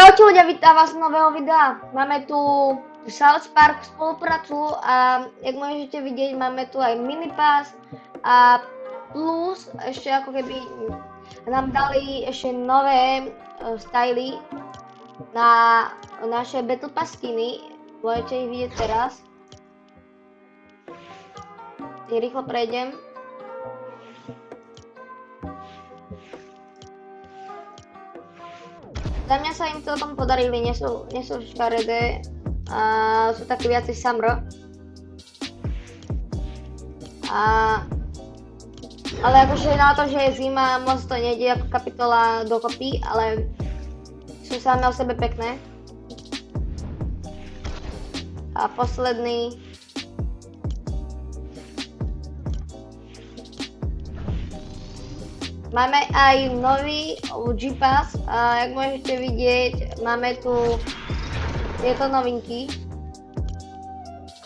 Čaute ľudia, vítam vás z nového videa. Máme tu South Park spoluprácu a jak môžete vidieť, máme tu aj minipass a plus ešte ako keby nám dali ešte nové styly na naše Battle Pass skiny. Môžete ich vidieť teraz. Rýchlo prejdem. Za mňa sa im celkom podarili, nie sú škaredé a sú také viacej summer. Ale akože na to, že je zima, moc to nejde ako kapitola dokopy, ale sú samé o sebe pekné. A posledný. Máme aj nový OG Pass a jak môžete vidieť, máme tu tieto novinky.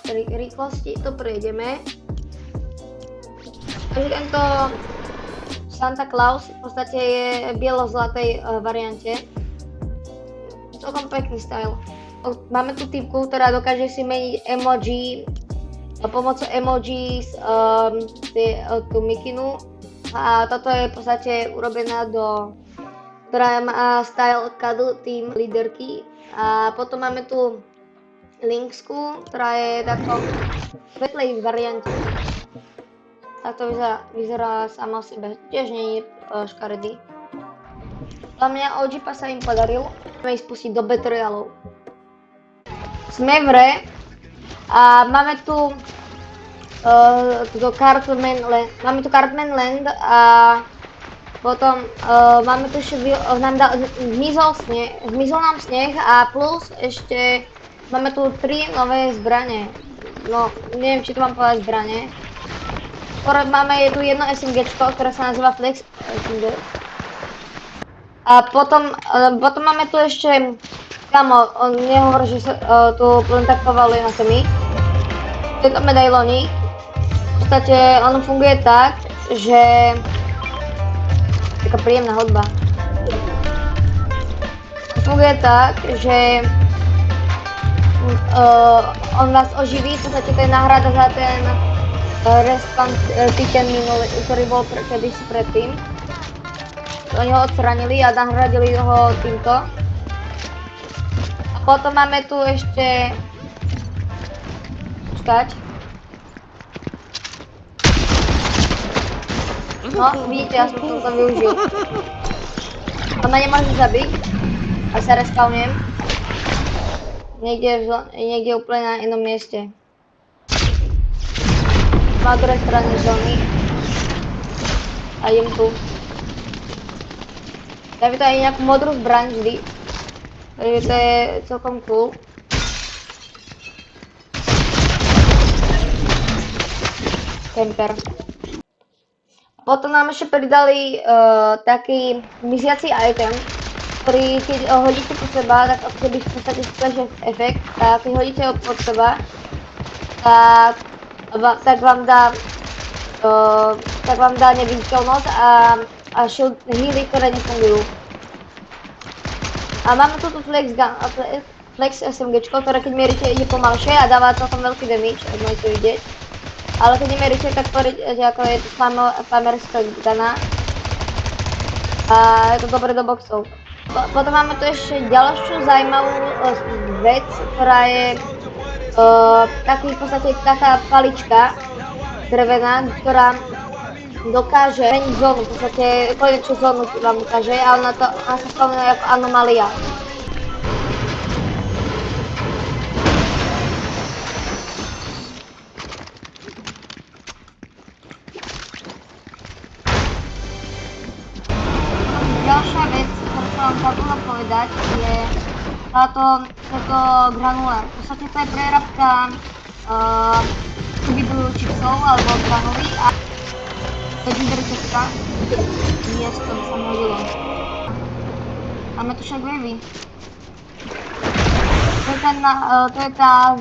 V rýchlosti to prejdeme. Takže tento Santa Claus v podstate je bielo-zlatej variante. Celkom pekný style. Máme tu typku, ktorá dokáže si meniť emoji pomocou emojis tú mikinu. A toto je v podstate urobená ktorá má style cuddle team líderky. A potom máme tu Linksku, ktorá je takou svetlej variante. Takto vyzerá sama o sebe, tiež nie je škaredý. Dla mňa OG Pass sa im podaril, môžeme ich spustiť do Battle Royale. Sme v hre a máme tu máme tu Cartman Land a potom máme tu ešte zmizol nám sneh a plus ešte máme tu 3 nové zbrane. No, neviem, či to mám povedať zbrane. Máme tu jedno SMGčko, ktoré sa nazýva Flex SMG. A potom máme tu ešte, kamo, on nehovorí, že sa tu len tak povaluje na zemi. Tieto medailóny. V podstate ono funguje tak, že taká príjemná hudba. Funguje tak, že on vás oživí, v podstate to je náhrada za ten respawn tiken minulý, ktorý bol kedysi predtým. Oni ho odstranili a nahradili ho týmto. A potom máme tu ešte No, vidíte, ja som to využil. On ma nemôže zabiť, a sa respawnem. Niekde úplne na inom mieste. Na druhej strane zóny. A idem tu. Dáme to aj nejakú modrú zbraň vždy. Takže to je celkom cool. Camper. Potom nám ešte pridali taký miziaci item, ktorý keď hodíte pod seba, tak ako keby v podstate splash efekt, tak keď hodíte ho pod seba, tak vám dá neviditeľnosť a shield healy, ktoré nefungujú. A máme tu Flex SMGčko, ktoré keď mierite ide pomalšie a dáva celkom veľký damage, ak môžete vidieť. Ale keď nemeríte, tak tvoriť, ako je to spamerská dana. A je to dobre do boxov. Potom máme tu ešte ďalšiu zaujímavú vec, ktorá je v podstate taká palička drevená, ktorá dokáže meniť zónu, v podstate konečnú zónu vám ukáže a ona sa spomína ako anomália. Ďalšia vec, ktorú som vám zabudla povedať, je táto granule. V podstate to je prerábka chipsov alebo granuly a legendary cestka. Yes, to by sa mi hodilo. Máme tu shockwavy. To je tá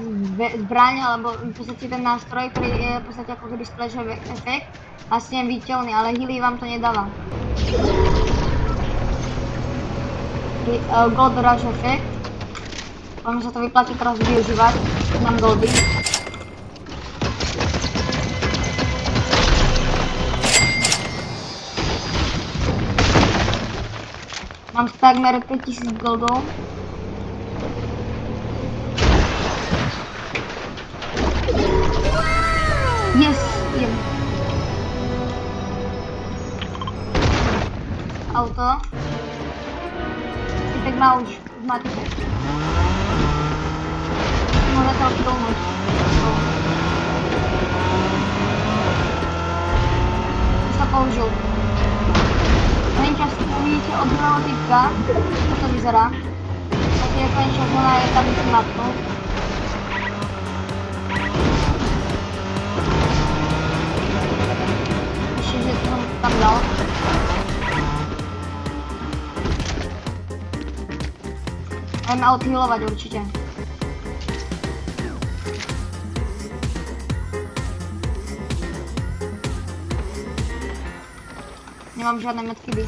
zbraň, alebo v podstate ten nástroj, ktorý je v podstate ako keby splash efekt. Vlastne viditeľný, ale healy vám to nedáva. Gold Rush efekt. Vám sa to vyplatí teraz využívať. Mám goldy. Mám takmer 5000 goldov. Yes, idem. Auto. Typek má už matiku. Môže sa odpilnúť. Už sa použil. Len čas uvidíte od druhého typka, ako to vyzerá. Taký je konečná zóna, je tam si matkou. Ešte, že som tam dal. Budeme odhealovať určite. Nemám žiadne medkyby.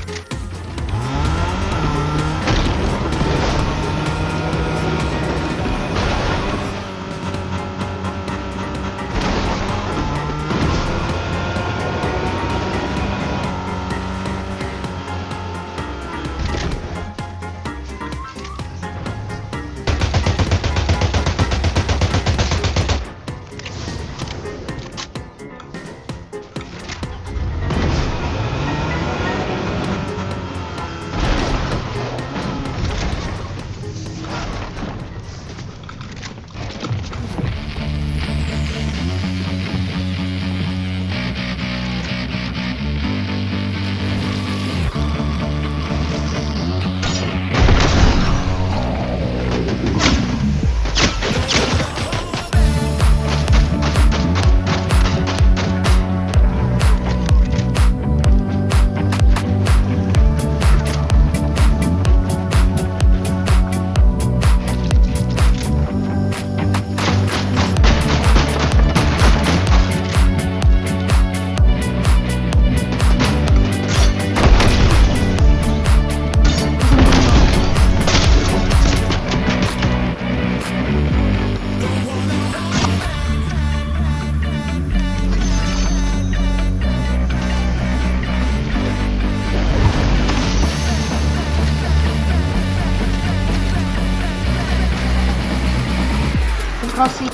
Prosím.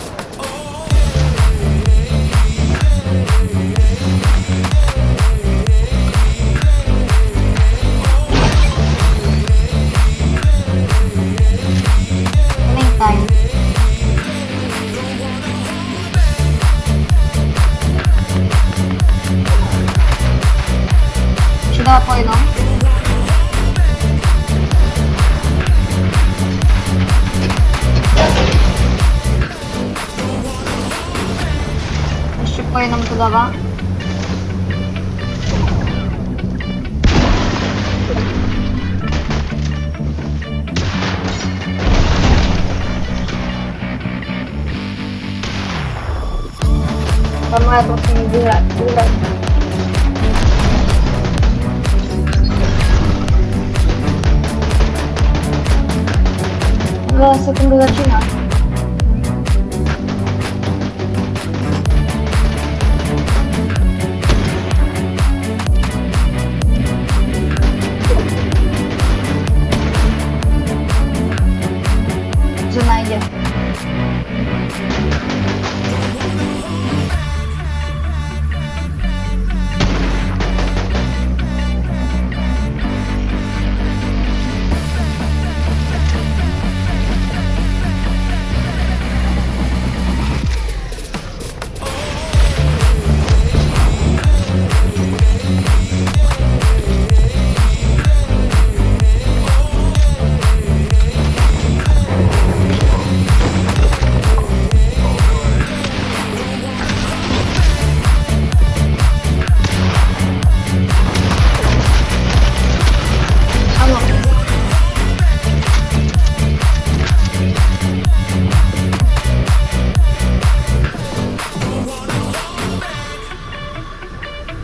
Link time. Ešte dáva po jednom. Po jednom to dáva. Tam má prosím vyhrať. 2 sekundy začíná. Že najde.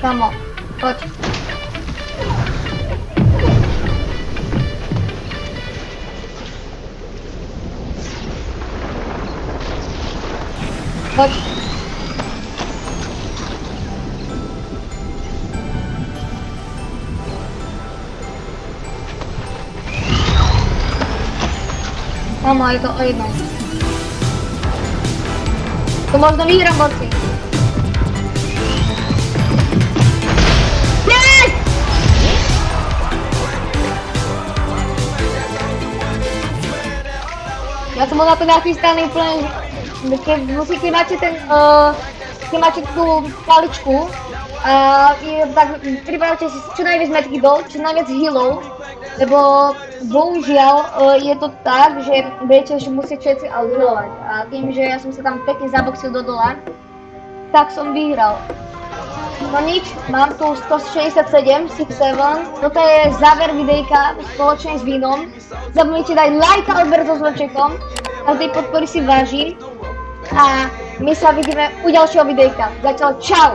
Kamo, poď. Poď. Mamo, je to o jednom. To možno vyhrám, borci. Yes! Ja som bol na to nachystaný úplne, keď máte keď máte tú paličku, tak pripravte si čo najviac metky dol, čo najviac healov, lebo bohužiaľ je to tak, že budete ešte musieť všetci healovať. A tým, že ja som sa tam pekne zaboxil do dola, tak som vyhral. No nič, mám tu 167, 6-7, toto je záver videjka spoločne s vínom. Zabudnite dať like a odber so zvončekom, každej podpory si vážim a my sa vidíme u ďalšieho videjka. Zatiaľ čau!